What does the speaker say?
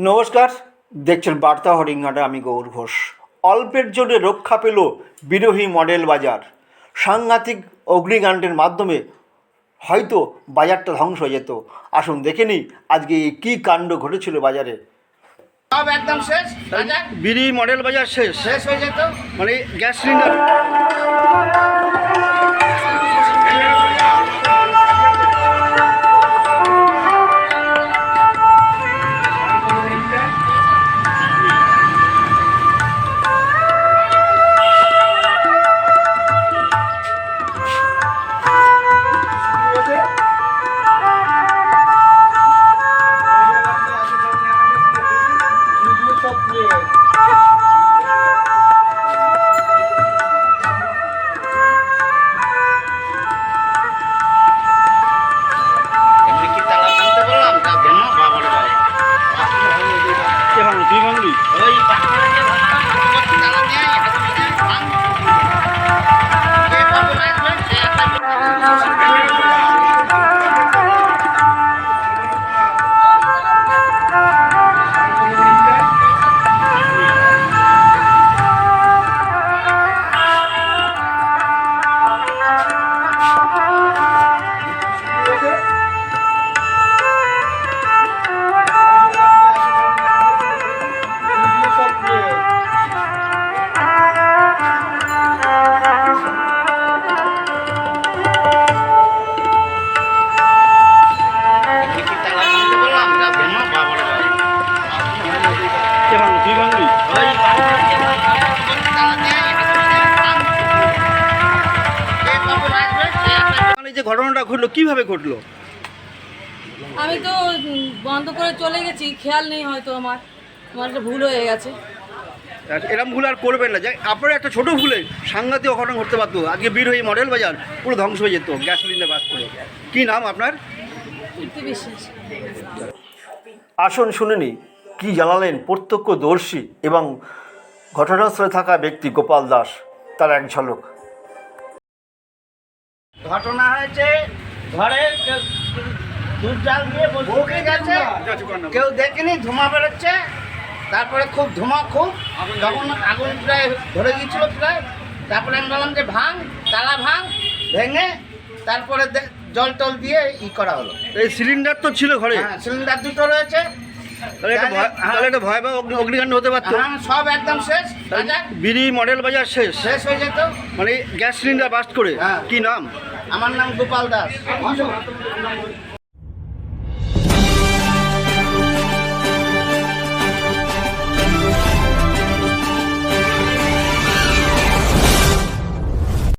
নমস্কার, দেখছেন বার্তা হরিঙ্গাটা। আমি গৌর ঘোষ। অল্পের জন্য রক্ষা পেল বিরোহী মডেল বাজার। সাংঘাতিক অগ্নিকাণ্ডের মাধ্যমে হয়তো বাজারটা ধ্বংস হয়ে যেত। আসুন দেখে নিই আজকে কী কাণ্ড ঘটেছিল বাজারে। সব একদম শেষ। বিরোহী মডেল বাজার শেষ শেষ হয়ে যেত। মানে গ্যাস সিলিন্ডার যে ঘটনাটা ঘটলো কিভাবে ঘটলো? আমি তো বন্ধ করে চলে গেছি, খেয়াল নেই, হয়তো আমার একটা ভুল হয়ে গেছে। এরকম ভুল আর করবেন না। যে আপনার একটা ছোটো ভুলে সাংঘাতিক অঘটন ঘটতে পারতো। আজকে বিরোহী মডেল বাজার পুরো ধ্বংস হয়ে যেত গ্যাস সিলিন্ডার বাস করে। কী নাম আপনার? কীর্তি বিশ্বাস। আসুন শুনে নিই কী জানালেন প্রত্যক্ষদর্শী এবং ঘটনাস্থলে থাকা ব্যক্তি গোপাল দাস। তার এক ঝলক। ঘটনা হয়েছে, ঘরে দুধ জাল দিয়ে বসে গেছে, কেউ দেখেনি, ধোঁয়া বেরোচ্ছে। তারপরে খুব ধোঁয়া, যখন আগুন প্রায় ধরে গিয়েছিল প্রায়, তারপরে আমি বললাম যে ভাঙ, তালা ভাঙ, ভেঙে তারপরে জল টল দিয়ে করা হলো। এই সিলিন্ডার তো ছিল ঘরে? হ্যাঁ, সিলিন্ডার দুটো রয়েছে। তাহলে একটা ভয়াবহ অগ্নিকাণ্ড হতে পারতো। হ্যাঁ, সব একদম শেষ। বিরোহী মডেল বাজার শেষ শেষ হয়ে যেত মানে গ্যাস সিলিন্ডার বাস্ট করে। হ্যাঁ। কি নাম? আমার নাম গোপাল দাস।